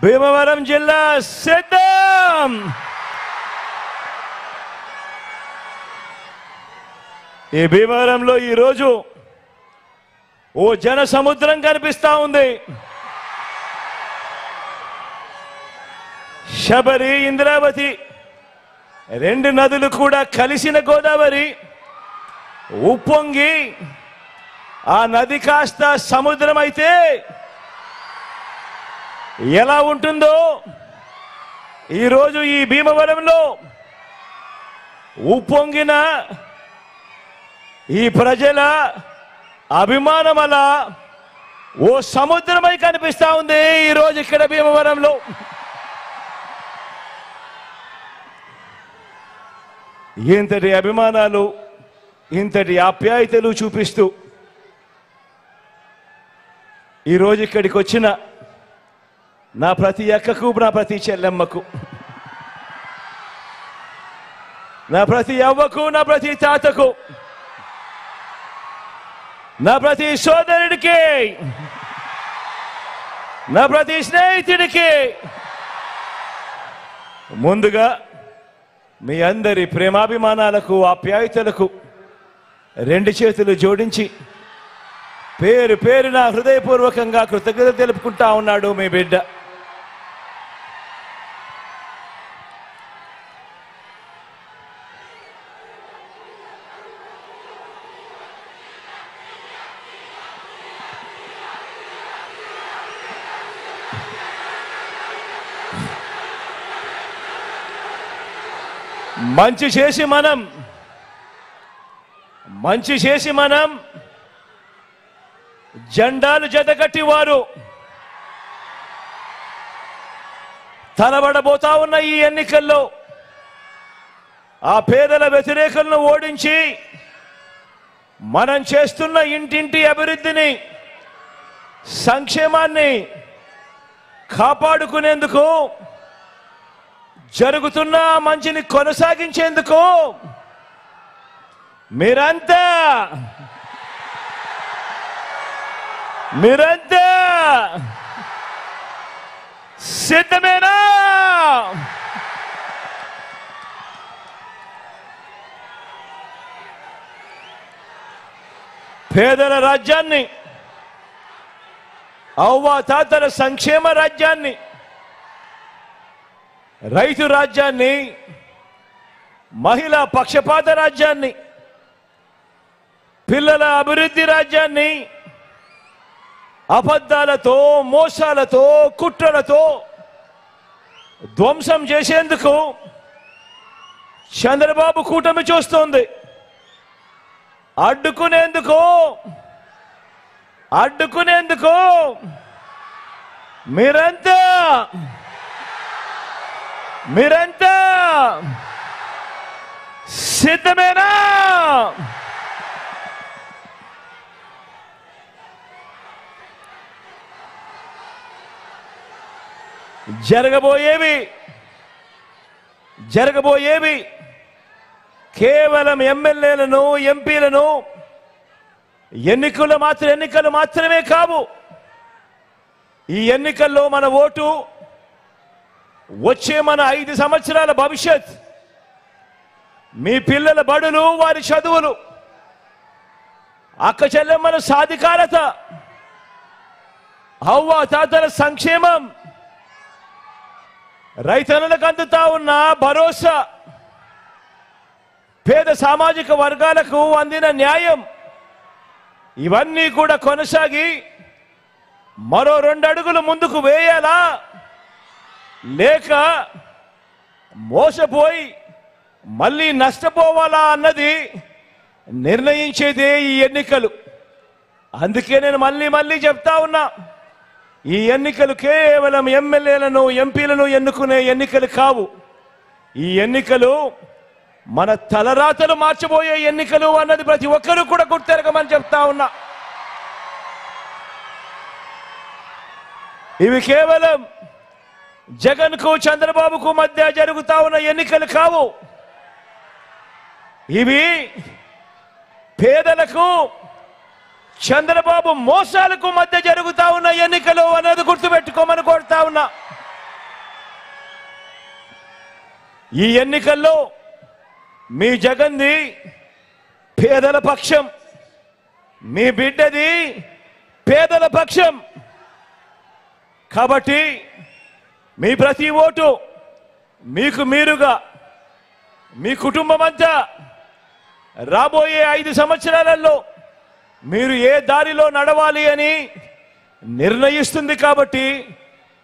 భీమవరం జిల్లా సిద్ధం. ఈ భీమవరంలో ఈరోజు ఓ జన సముద్రం కనిపిస్తా ఉంది. శబరి, ఇంద్రావతి రెండు నదులు కూడా కలిసిన గోదావరి ఉప్పొంగి ఆ నది కాస్త సముద్రం అయితే ఎలా ఉంటుందో ఈరోజు ఈ భీమవరంలో ఉప్పొంగిన ఈ ప్రజల అభిమానం అలా ఓ సముద్రమై కనిపిస్తా ఉంది ఈరోజు ఇక్కడ భీమవరంలో. ఇంతటి అభిమానాలు, ఇంతటి ఆప్యాయతలు చూపిస్తూ ఈరోజు ఇక్కడికి వచ్చిన నా ప్రతి అక్కకు, నా ప్రతి చెల్లెమ్మకు, నా ప్రతి అవ్వకు, నా ప్రతి తాతకు, నా ప్రతి సోదరుడికి, నా ప్రతి స్నేహితుడికి ముందుగా మీ అందరి ప్రేమాభిమానాలకు, ఆప్యాయతలకు రెండు చేతులు జోడించి పేరు పేరున హృదయపూర్వకంగా కృతజ్ఞత తెలుపుకుంటా ఉన్నాడు మీ బిడ్డ. మంచి చేసి మనం జెండాలు జతకట్టి వారు తలబడబోతా ఉన్న ఈ ఎన్నికల్లో ఆ పేదల వ్యతిరేకులను ఓడించి మనం చేస్తున్న ఇంటింటి అభివృద్ధిని, సంక్షేమాన్ని కాపాడుకునేందుకు, జరుగుతున్న మంచిని కొనసాగించేందుకు మీరంతా సిద్ధమేనా? పేదల రాజ్యాన్ని, అవ్వాతాతల సంక్షేమ రాజ్యాన్ని, రైతు రాజ్యాన్ని, మహిళా పక్షపాత రాజ్యాన్ని, పిల్లల అభివృద్ధి రాజ్యాన్ని అబద్ధాలతో, మోసాలతో, కుట్రలతో ధ్వంసం చేసేందుకు చంద్రబాబు కూటమి చూస్తోంది. అడ్డుకునేందుకు మీరంతా సిద్ధమేనా? జరగబోయేవి కేవలం ఎమ్మెల్యేలను, ఎంపీలను ఎన్నికలు మాత్రమే కావు. ఈ ఎన్నికల్లో మన ఓటు, వచ్చే మన 5 సంవత్సరాల భవిష్యత్, మీ పిల్లల బడులు, వారి చదువులు, అక్క చెల్లెమ్మల సాధికారత, అవ్వ తాతల సంక్షేమం, రైతన్నలకు అందుతా ఉన్న భరోసా, పేద సామాజిక వర్గాలకు అందిన న్యాయం, ఇవన్నీ కూడా కొనసాగి మరో 2 అడుగులు ముందుకు వేయాలా, లేక మోసపోయి మళ్ళీ నష్టపోవాలా అన్నది నిర్ణయించేదే ఈ ఎన్నికలు. అందుకే నేను మళ్ళీ చెప్తా ఉన్నా, ఈ ఎన్నికలు కేవలం ఎమ్మెల్యేలను, ఎంపీలను ఎన్నుకునే ఎన్నికలు కావు. ఈ ఎన్నికలు మన తలరాతలు మార్చబోయే ఎన్నికలు అన్నది ప్రతి ఒక్కరూ కూడా గుర్తెరగమని చెప్తా ఉన్నా. ఇవి కేవలం జగన్కు, చంద్రబాబుకు మధ్య జరుగుతా ఉన్న ఎన్నికలు కావు. ఇవి పేదలకు, చంద్రబాబు మోసాలకు మధ్య జరుగుతా ఉన్న ఎన్నికలు అన్నది గుర్తుపెట్టుకోమని కోరుతా ఉన్నా. ఈ ఎన్నికల్లో మీ జగన్ది పేదల పక్షం, మీ బిడ్డది పేదల పక్షం. కాబట్టి మీ ప్రతి ఓటు మీకు మీరుగా, మీ కుటుంబం అంతా రాబోయే 5 సంవత్సరాలలో మీరు ఏ దారిలో నడవాలి అని నిర్ణయిస్తుంది. కాబట్టి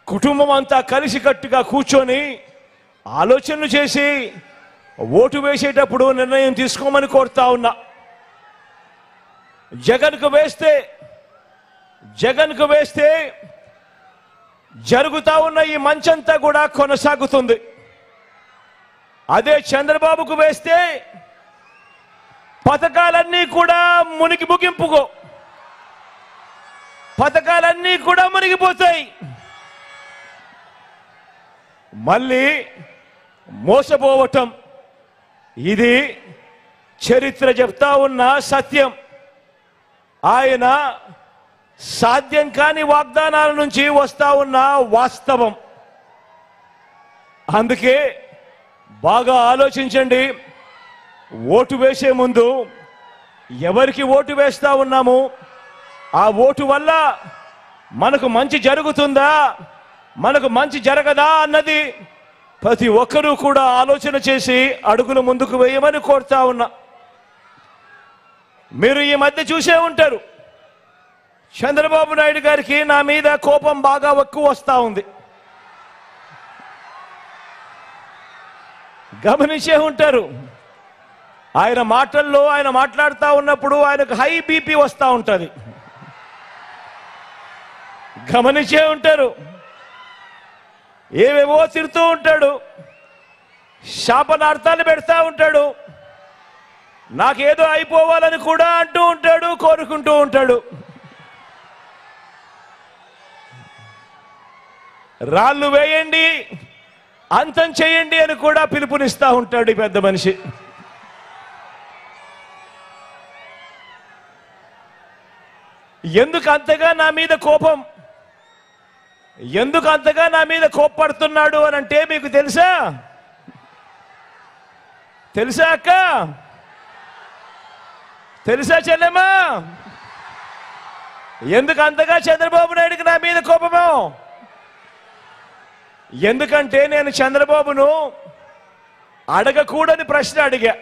కుటుంబం అంతా కలిసికట్టుగా కూర్చొని ఆలోచనలు చేసి ఓటు వేసేటప్పుడు నిర్ణయం తీసుకోమని కోరుతా ఉన్నా. జగన్కు వేస్తే జరుగుతా ఉన్న ఈ మంచంతా కూడా కొనసాగుతుంది. అదే చంద్రబాబుకు వేస్తే పథకాలన్నీ కూడా మునిగిపోతాయి. మళ్ళీ మోసపోవటం ఇది చరిత్ర చెప్తా ఉన్న సత్యం. ఆయన సాధ్యం కాని వాగ్దానాల నుంచి వస్తా ఉన్న వాస్తవం. అందుకే బాగా ఆలోచించండి. ఓటు వేసే ముందు ఎవరికి ఓటు వేస్తా ఉన్నాము, ఆ ఓటు వల్ల మనకు మంచి జరుగుతుందా, మనకు మంచి జరగదా అన్నది ప్రతి ఒక్కరూ కూడా ఆలోచన చేసి అడుగులు ముందుకు వేయమని కోరుతా ఉన్నా. మీరు ఈ మధ్య చూసే ఉంటారు, చంద్రబాబు నాయుడు గారికి నా మీద కోపం బాగా ఎక్కువ వస్తూ ఉంది. గమనించే ఉంటారు. ఆయన మాటల్లో ఆయన మాట్లాడుతూ ఉన్నప్పుడు ఆయనకు హై బీపీ వస్తూ ఉంటుంది. గమనించే ఉంటారు. ఏవేవో తిడుతూ ఉంటాడు, శాపనార్థాలు పెడతా ఉంటాడు, నాకేదో అయిపోవాలని కూడా అంటూ ఉంటాడు, కోరుకుంటూ ఉంటాడు. రాళ్ళు వేయండి, అంతం చేయండి అని కూడా పిలుపునిస్తా ఉంటాడు ఈ పెద్ద మనిషి. ఎందుకు అంతగా నా మీద కోపం, ఎందుకు అంతగా నా మీద కోప్పడుతున్నాడు అని అంటే మీకు తెలుసా అక్క? తెలుసా చెల్లెమ్మా? ఎందుకు అంతగా చంద్రబాబు నాయుడుకి నా మీద కోపమో? ఎందుకంటే నేను చంద్రబాబును అడగకూడని ప్రశ్న అడిగా.